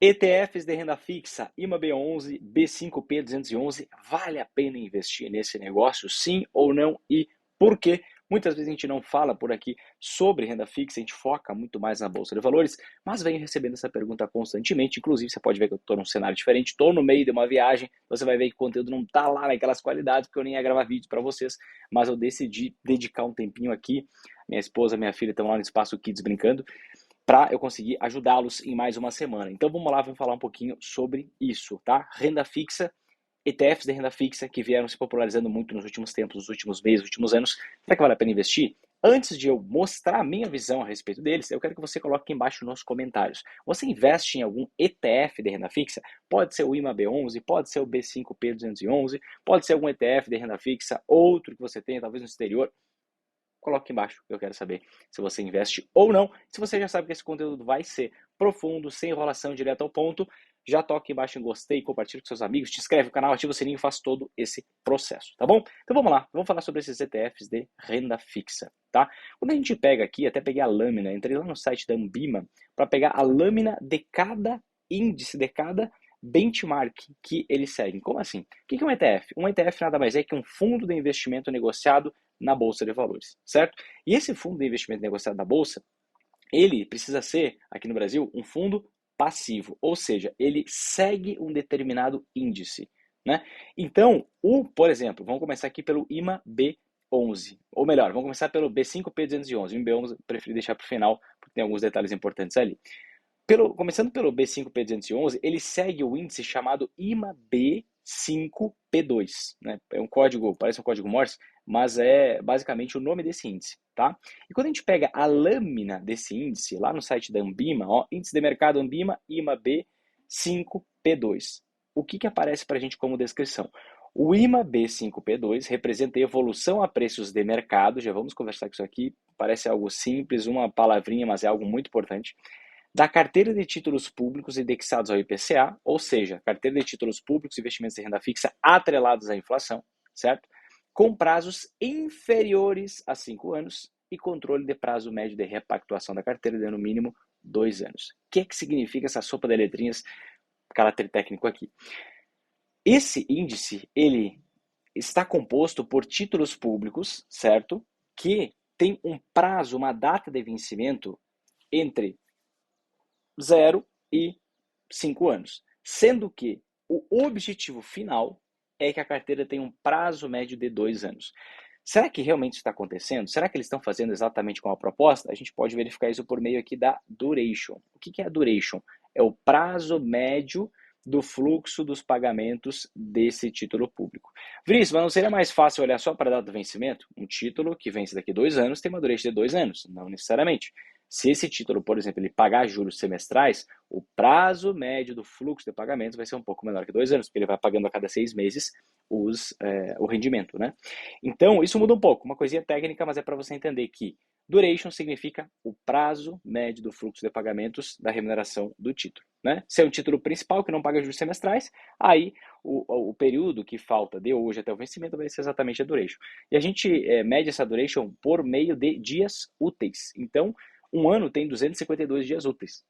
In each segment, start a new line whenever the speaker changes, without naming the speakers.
ETFs de renda fixa, IMAB11, B5P211, vale a pena investir nesse negócio, sim ou não? E por quê? Muitas vezes a gente não fala por aqui sobre renda fixa, a gente foca muito mais na Bolsa de Valores, mas venho recebendo essa pergunta constantemente. Inclusive, você pode ver que eu estou num cenário diferente, estou no meio de uma viagem, você vai ver que o conteúdo não está lá naquelas qualidades, porque eu nem ia gravar vídeo para vocês, mas eu decidi dedicar um tempinho aqui. Minha esposa, minha filha estão lá no Espaço Kids brincando, para eu conseguir ajudá-los em mais uma semana. Então vamos lá, vamos falar um pouquinho sobre isso, tá? Renda fixa, ETFs de renda fixa que vieram se popularizando muito nos últimos tempos, nos últimos meses, nos últimos anos. Será que vale a pena investir? Antes de eu mostrar a minha visão a respeito deles, eu quero que você coloque aqui embaixo nos comentários. Você investe em algum ETF de renda fixa? Pode ser o IMAB11, pode ser o B5P211, pode ser algum ETF de renda fixa, outro que você tenha, talvez no exterior. Coloque aqui embaixo, que eu quero saber se você investe ou não. Se você já sabe que esse conteúdo vai ser profundo, sem enrolação, direto ao ponto, já toque embaixo em gostei, compartilhe com seus amigos, te inscreve no canal, ativa o sininho e faz todo esse processo, tá bom? Então vamos lá, vamos falar sobre esses ETFs de renda fixa, tá? Quando a gente pega aqui, até peguei a lâmina, entrei lá no site da Ambima para pegar a lâmina de cada índice, de cada benchmark que eles seguem. Como assim? O que é um ETF? Um ETF nada mais é que um fundo de investimento negociado na Bolsa de Valores, certo? E esse fundo de investimento negociado na Bolsa, ele precisa ser, aqui no Brasil, um fundo passivo, ou seja, ele segue um determinado índice, né? Então, por exemplo, vamos começar aqui pelo IMA-B11, ou melhor, vamos começar pelo B5P211, o IMA-B11 preferi deixar para o final, porque tem alguns detalhes importantes ali. Começando pelo B5P211, ele segue o índice chamado IMA-B5P2, né? É um código, parece um código Morse, mas é basicamente o nome desse índice, tá? E quando a gente pega a lâmina desse índice, lá no site da Ambima, ó, índice de mercado Ambima, IMA-B5P2, o que aparece para a gente como descrição? O IMA-B5P2 representa a evolução a preços de mercado, já vamos conversar com isso aqui, parece algo simples, uma palavrinha, mas é algo muito importante, da carteira de títulos públicos indexados ao IPCA, ou seja, carteira de títulos públicos, investimentos de renda fixa atrelados à inflação, certo? Com prazos inferiores a 5 anos e controle de prazo médio de repactuação da carteira de no mínimo 2 anos. O que significa essa sopa de letrinhas, caráter técnico aqui? Esse índice, ele está composto por títulos públicos, certo? Que tem um prazo, uma data de vencimento entre 0 e 5 anos. Sendo que o objetivo final é que a carteira tenha um prazo médio de 2 anos. Será que realmente está acontecendo? Será que eles estão fazendo exatamente como a proposta? A gente pode verificar isso por meio aqui da duration. O que é a duration? É o prazo médio do fluxo dos pagamentos desse título público. Vinícius, mas não seria mais fácil olhar só para a data do vencimento? Um título que vence daqui a 2 anos tem uma duration de 2 anos, não necessariamente. Se esse título, por exemplo, ele pagar juros semestrais, o prazo médio do fluxo de pagamentos vai ser um pouco menor que 2 anos, porque ele vai pagando a cada 6 meses o rendimento, né? Então, isso muda um pouco, uma coisinha técnica, mas é para você entender que duration significa o prazo médio do fluxo de pagamentos da remuneração do título, né? Se é um título principal que não paga juros semestrais, aí o período que falta de hoje até o vencimento vai ser exatamente a duration. E a gente mede essa duration por meio de dias úteis. Então, um ano tem 252 dias úteis.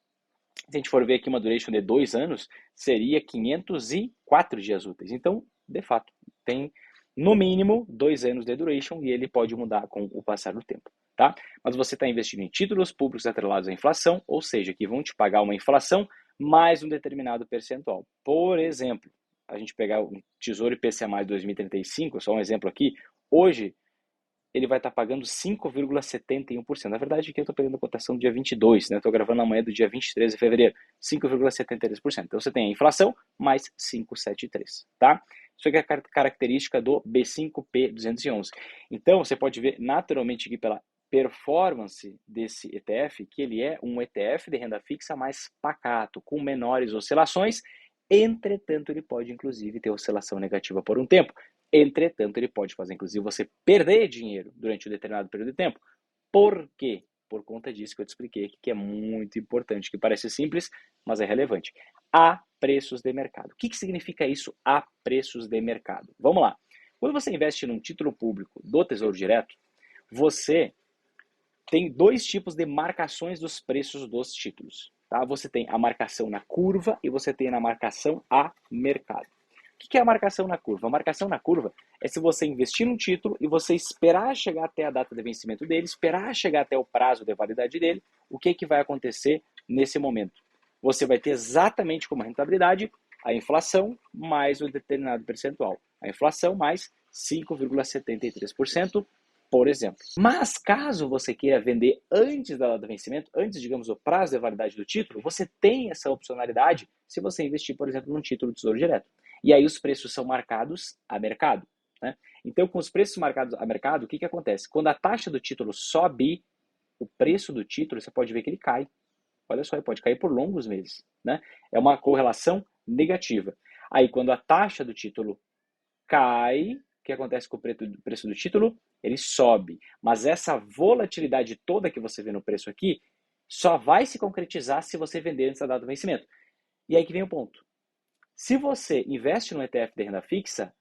Se a gente for ver aqui uma duration de 2 anos, seria 504 dias úteis. Então, de fato, tem no mínimo 2 anos de duration e ele pode mudar com o passar do tempo, tá? Mas você está investindo em títulos públicos atrelados à inflação, ou seja, que vão te pagar uma inflação mais um determinado percentual. Por exemplo, a gente pegar o Tesouro IPCA+, 2035, só um exemplo aqui, hoje ele vai estar pagando 5,71%. Na verdade, aqui eu estou pegando a cotação do dia 22, né? Estou gravando amanhã do dia 23 de fevereiro, 5,73%. Então, você tem a inflação mais 5,73, tá? Isso aqui é a característica do B5P211. Então, você pode ver naturalmente aqui pela performance desse ETF, que ele é um ETF de renda fixa mais pacato, com menores oscilações. Entretanto, ele pode, inclusive, ter oscilação negativa por um tempo. Entretanto, ele pode fazer, inclusive, você perder dinheiro durante um determinado período de tempo. Por quê? Por conta disso que eu te expliquei, que é muito importante, que parece simples, mas é relevante. A preços de mercado. O que significa isso, a preços de mercado? Vamos lá. Quando você investe num título público do Tesouro Direto, você tem 2 tipos de marcações dos preços dos títulos. tá? Você tem a marcação na curva e você tem a marcação a mercado. O que é a marcação na curva? A marcação na curva é se você investir num título e você esperar chegar até a data de vencimento dele, esperar chegar até o prazo de validade dele, o que vai acontecer nesse momento? Você vai ter exatamente como rentabilidade a inflação mais um determinado percentual. A inflação mais 5,73%, por exemplo. Mas caso você queira vender antes da data de vencimento, antes, digamos, do prazo de validade do título, você tem essa opcionalidade se você investir, por exemplo, num título do Tesouro Direto. E aí os preços são marcados a mercado, né? Então, com os preços marcados a mercado, o que acontece? Quando a taxa do título sobe, o preço do título, você pode ver que ele cai. Olha só, ele pode cair por longos meses, né? É uma correlação negativa. Aí, quando a taxa do título cai, o que acontece com o preço do título? Ele sobe. Mas essa volatilidade toda que você vê no preço aqui só vai se concretizar se você vender antes da data do vencimento. E aí que vem o ponto. Se você investe no ETF de renda fixa,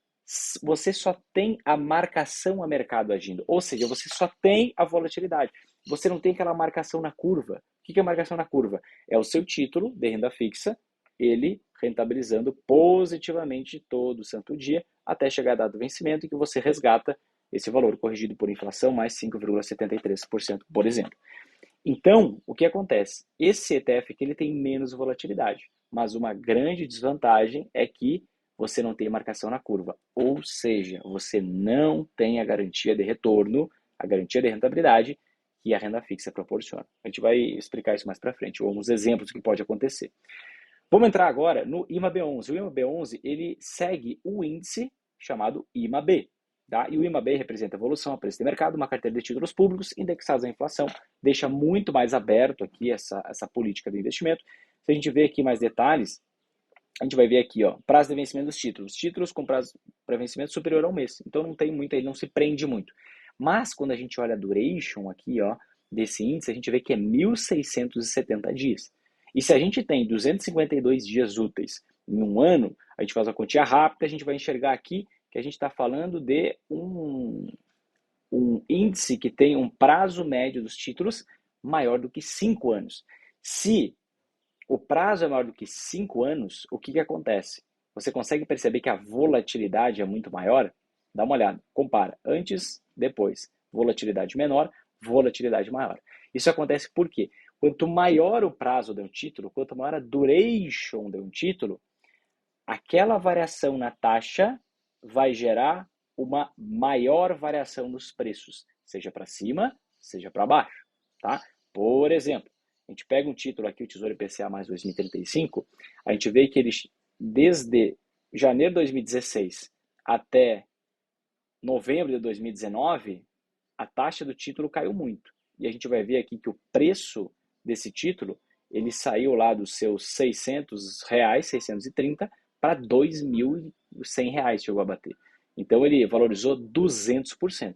você só tem a marcação a mercado agindo. Ou seja, você só tem a volatilidade. Você não tem aquela marcação na curva. O que é marcação na curva? É o seu título de renda fixa, ele rentabilizando positivamente todo santo dia, até chegar a data do vencimento, em que você resgata esse valor corrigido por inflação mais 5,73%, por exemplo. Então, o que acontece? Esse ETF aqui ele tem menos volatilidade, mas uma grande desvantagem é que você não tem marcação na curva, ou seja, você não tem a garantia de retorno, a garantia de rentabilidade que a renda fixa proporciona. A gente vai explicar isso mais para frente, ou alguns exemplos do que pode acontecer. Vamos entrar agora no IMAB11. O IMAB11 ele segue o índice chamado IMAB. Tá? E o IMAB representa a evolução a preço de mercado, uma carteira de títulos públicos indexados à inflação, deixa muito mais aberto aqui essa política de investimento. Se a gente ver aqui mais detalhes, a gente vai ver aqui, ó, prazo de vencimento dos títulos. Títulos com prazo para vencimento superior a um mês. Então não tem muito aí, não se prende muito. Mas quando a gente olha a duration aqui, ó, desse índice, a gente vê que é 1.670 dias. E se a gente tem 252 dias úteis em um ano, a gente faz uma continha rápida, a gente vai enxergar aqui que a gente está falando de um índice que tem um prazo médio dos títulos maior do que 5 anos. Se o prazo é maior do que 5 anos, o que acontece? Você consegue perceber que a volatilidade é muito maior? Dá uma olhada, compara antes, depois. Volatilidade menor, volatilidade maior. Isso acontece por quê? Quanto maior o prazo de um título, quanto maior a duration de um título, aquela variação na taxa vai gerar uma maior variação nos preços, seja para cima, seja para baixo, tá? Por exemplo, a gente pega um título aqui, o Tesouro IPCA mais 2035, a gente vê que ele, desde janeiro de 2016 até novembro de 2019, a taxa do título caiu muito. E a gente vai ver aqui que o preço desse título, ele saiu lá dos seus R$600, 630, para R$2.100 chegou a bater. Então ele valorizou 200%,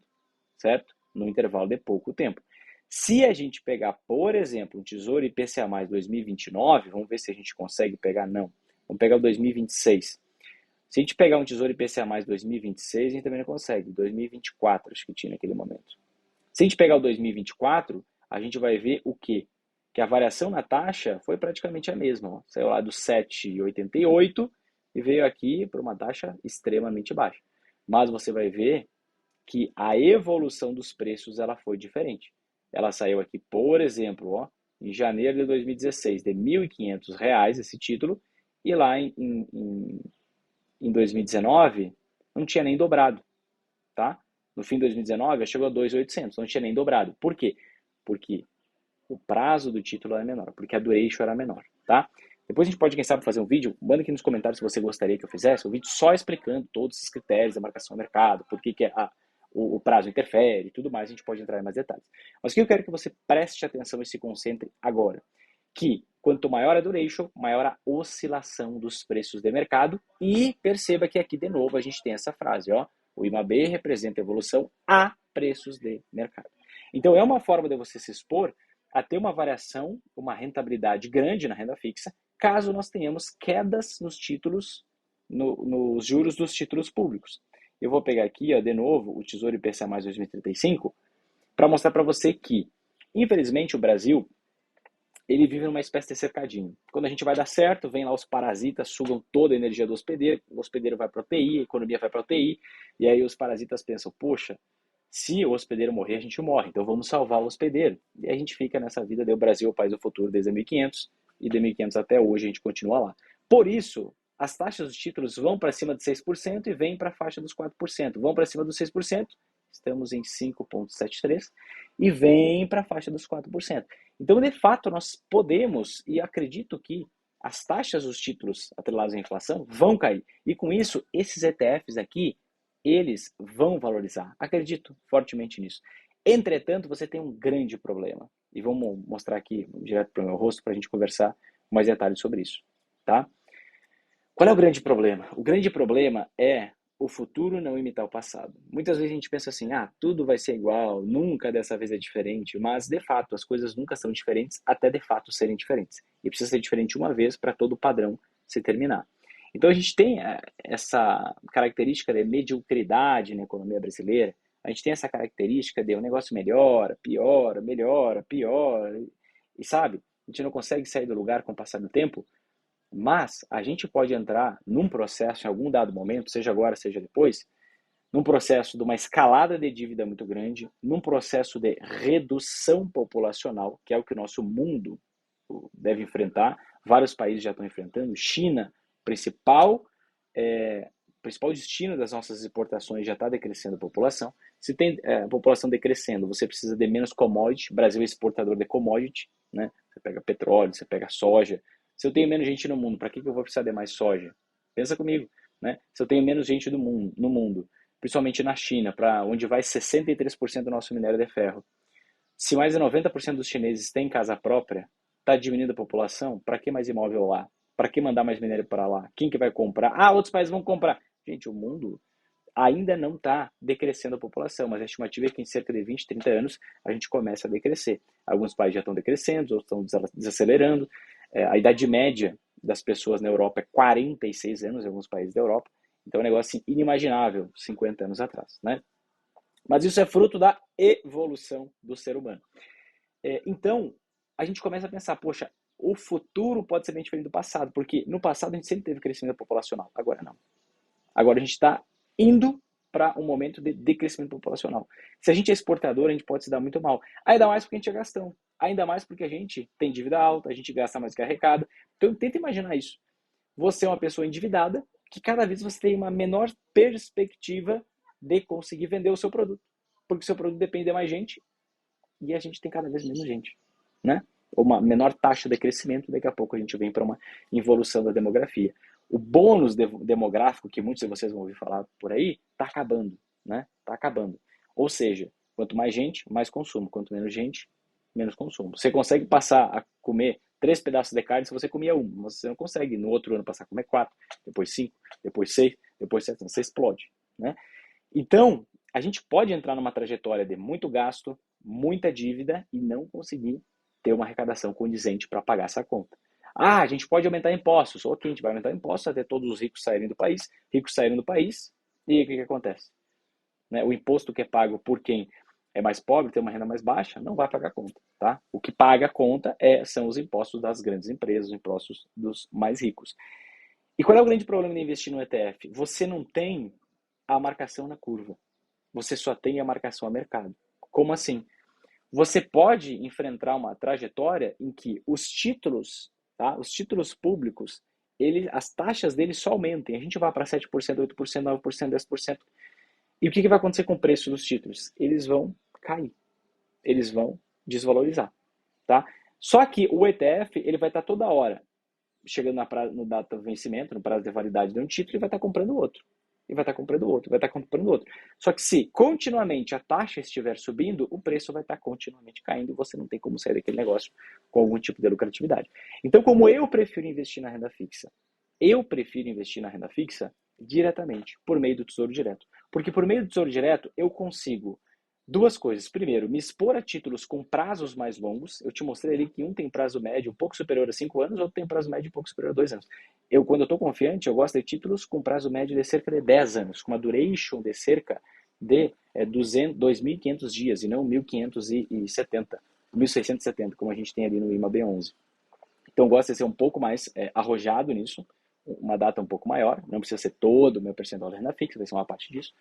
certo? No intervalo de pouco tempo. Se a gente pegar, por exemplo, um Tesouro IPCA mais 2029, vamos ver se a gente consegue pegar, não. Vamos pegar o 2026. Se a gente pegar um Tesouro IPCA mais 2026, a gente também não consegue. 2024, acho que tinha naquele momento. Se a gente pegar o 2024, a gente vai ver o quê? Que a variação na taxa foi praticamente a mesma. Ó. Saiu lá do 7,88 e veio aqui para uma taxa extremamente baixa. Mas você vai ver que a evolução dos preços ela foi diferente. Ela saiu aqui, por exemplo, ó, em janeiro de 2016, de R$1.500 esse título, e lá em 2019 não tinha nem dobrado, tá? No fim de 2019 chegou a 2.800, não tinha nem dobrado. Por quê? Porque o prazo do título era menor, porque a duration era menor, tá? Depois a gente pode, quem sabe, fazer um vídeo, manda aqui nos comentários se você gostaria que eu fizesse, um vídeo só explicando todos esses critérios da marcação do mercado, por que o prazo interfere e tudo mais, a gente pode entrar em mais detalhes. Mas o que eu quero que você preste atenção e se concentre agora, que quanto maior a duration, maior a oscilação dos preços de mercado, e perceba que aqui de novo a gente tem essa frase, ó, o IMAB representa a evolução a preços de mercado. Então é uma forma de você se expor a ter uma variação, uma rentabilidade grande na renda fixa, caso nós tenhamos quedas nos títulos, nos juros dos títulos públicos. Eu vou pegar aqui, ó, de novo, o Tesouro IPCA mais 2035, para mostrar para você que, infelizmente, o Brasil ele vive numa espécie de cercadinho. Quando a gente vai dar certo, vem lá os parasitas, sugam toda a energia do hospedeiro, o hospedeiro vai para a UTI, a economia vai para a UTI, e aí os parasitas pensam, poxa, se o hospedeiro morrer, a gente morre, então vamos salvar o hospedeiro. E a gente fica nessa vida, o Brasil é o país do futuro desde 1500, e de 1500 até hoje a gente continua lá. Por isso, as taxas dos títulos vão para cima de 6% e vêm para a faixa dos 4%. Vão para cima dos 6%, estamos em 5,73%, e vêm para a faixa dos 4%. Então, de fato, nós podemos, e acredito que as taxas dos títulos atrelados à inflação vão cair. E com isso, esses ETFs aqui, eles vão valorizar. Acredito fortemente nisso. Entretanto, você tem um grande problema. E vamos mostrar aqui direto para o meu rosto para a gente conversar mais detalhes sobre isso. Tá? Qual é o grande problema? O grande problema é o futuro não imitar o passado. Muitas vezes a gente pensa assim, tudo vai ser igual, nunca dessa vez é diferente, mas de fato as coisas nunca são diferentes até de fato serem diferentes. E precisa ser diferente uma vez para todo o padrão se terminar. Então a gente tem essa característica de mediocridade na economia brasileira, a gente tem essa característica de o negócio melhora, piora, melhora, piora, e sabe, a gente não consegue sair do lugar com o passar do tempo. Mas a gente pode entrar num processo, em algum dado momento, seja agora, seja depois, num processo de uma escalada de dívida muito grande, num processo de redução populacional, que é o que o nosso mundo deve enfrentar. Vários países já estão enfrentando. China, principal destino das nossas exportações, já está decrescendo a população. Se tem a população decrescendo, você precisa de menos commodity. O Brasil é exportador de commodity, né? Você pega petróleo, você pega soja. Se eu tenho menos gente no mundo, para que eu vou precisar de mais soja? Pensa comigo, né? Se eu tenho menos gente no mundo, principalmente na China, para onde vai 63% do nosso minério de ferro. Se mais de 90% dos chineses têm casa própria, está diminuindo a população, para que mais imóvel lá? Para que mandar mais minério para lá? Quem que vai comprar? Outros países vão comprar. Gente, o mundo ainda não está decrescendo a população, mas a estimativa é que em cerca de 20, 30 anos a gente começa a decrescer. Alguns países já estão decrescendo, outros estão desacelerando. A idade média das pessoas na Europa é 46 anos em alguns países da Europa. Então é um negócio assim, inimaginável 50 anos atrás, né? Mas isso é fruto da evolução do ser humano. Então, a gente começa a pensar, poxa, o futuro pode ser bem diferente do passado, porque no passado a gente sempre teve crescimento populacional, agora não. Agora a gente está indo para um momento de decrescimento populacional. Se a gente é exportador, a gente pode se dar muito mal. Ainda mais porque a gente é gastão. Ainda mais porque a gente tem dívida alta, a gente gasta mais que arrecada. Então tenta imaginar isso. Você é uma pessoa endividada que cada vez você tem uma menor perspectiva de conseguir vender o seu produto. Porque o seu produto depende de mais gente e a gente tem cada vez menos gente, né? Uma menor taxa de crescimento, daqui a pouco a gente vem para uma involução da demografia. O bônus demográfico, que muitos de vocês vão ouvir falar por aí, está acabando, né? Está acabando. Ou seja, quanto mais gente, mais consumo. Quanto menos gente, menos consumo. Você consegue passar a comer 3 pedaços de carne se você comia um, mas você não consegue no outro ano passar a comer 4, depois 5, depois 6, depois 7, você explode, né? Então, a gente pode entrar numa trajetória de muito gasto, muita dívida e não conseguir ter uma arrecadação condizente para pagar essa conta. A gente pode aumentar impostos. Ok, a gente vai aumentar impostos até todos os ricos saírem do país. Ricos saírem do país, e aí o que acontece? Né? O imposto que é pago por quem é mais pobre, tem uma renda mais baixa, não vai pagar conta. Tá? O que paga a conta são os impostos das grandes empresas, os impostos dos mais ricos. E qual é o grande problema de investir no ETF? Você não tem a marcação na curva. Você só tem a marcação a mercado. Como assim? Você pode enfrentar uma trajetória em que os títulos, tá? Os títulos públicos, as taxas deles só aumentem. A gente vai para 7%, 8%, 9%, 10%. E o que vai acontecer com o preço dos títulos? Eles vão cair. Eles vão desvalorizar. Tá? Só que o ETF ele vai estar toda hora chegando no data de vencimento, no prazo de validade de um título, e vai estar comprando outro. E vai estar comprando outro, vai estar comprando outro. Só que se continuamente a taxa estiver subindo, o preço vai estar continuamente caindo e você não tem como sair daquele negócio com algum tipo de lucratividade. Então, como eu prefiro investir na renda fixa? Eu prefiro investir na renda fixa diretamente, por meio do Tesouro Direto. Porque por meio do Tesouro Direto, eu consigo duas coisas. Primeiro, me expor a títulos com prazos mais longos. Eu te mostrei ali que um tem prazo médio um pouco superior a 5 anos, outro tem prazo médio um pouco superior a 2 anos. Quando eu estou confiante, eu gosto de títulos com prazo médio de cerca de 10 anos, com uma duration de cerca de 2.500 dias e não 1.570. 1.670, como a gente tem ali no IMA B11. Então, eu gosto de ser um pouco mais arrojado nisso, uma data um pouco maior, não precisa ser todo o meu percentual da renda fixa, vai ser uma parte disso.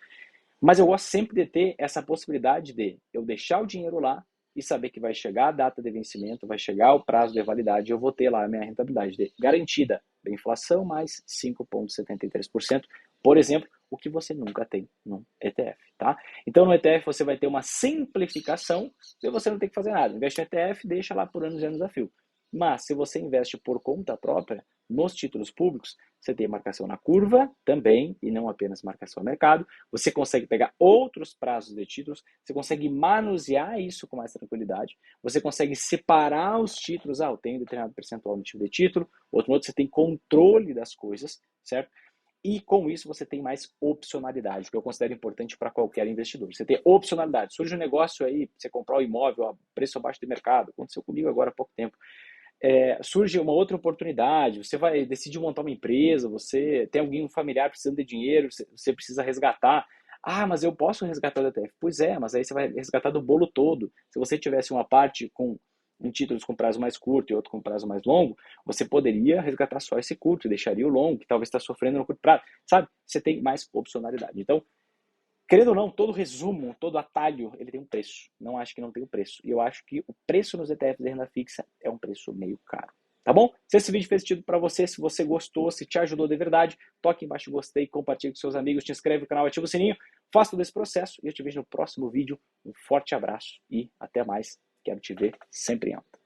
Mas eu gosto sempre de ter essa possibilidade de eu deixar o dinheiro lá e saber que vai chegar a data de vencimento, vai chegar o prazo de validade, eu vou ter lá a minha rentabilidade garantida da inflação mais 5,73%, por exemplo, o que você nunca tem no ETF, tá? Então, no ETF você vai ter uma simplificação e você não tem que fazer nada. Investe no ETF, deixa lá por anos e anos a fio. Mas, se você investe por conta própria, nos títulos públicos, você tem marcação na curva também, e não apenas marcação no mercado. Você consegue pegar outros prazos de títulos, você consegue manusear isso com mais tranquilidade, você consegue separar os títulos, eu tenho determinado percentual no tipo de título, outro você tem controle das coisas, certo? E com isso você tem mais opcionalidade, o que eu considero importante para qualquer investidor. Você tem opcionalidade. Surge um negócio aí, você comprar o imóvel a preço abaixo do mercado, aconteceu comigo agora há pouco tempo. Surge uma outra oportunidade, você vai decidir montar uma empresa, você tem alguém, um familiar precisando de dinheiro, você precisa resgatar. Mas eu posso resgatar do ETF. Pois é, mas aí você vai resgatar do bolo todo. Se você tivesse uma parte em títulos com prazo mais curto e outro com prazo mais longo, você poderia resgatar só esse curto e deixaria o longo, que talvez está sofrendo no curto prazo. Sabe? Você tem mais opcionalidade. Então, querendo ou não, todo resumo, todo atalho, ele tem um preço. Não acho que não tem um preço. E eu acho que o preço nos ETFs de renda fixa é um preço meio caro. Tá bom? Se esse vídeo fez sentido para você, se você gostou, se te ajudou de verdade, toque embaixo gostei, compartilhe com seus amigos, te inscreve no canal, ativa o sininho, faça todo esse processo e eu te vejo no próximo vídeo. Um forte abraço e até mais. Quero te ver sempre em alta.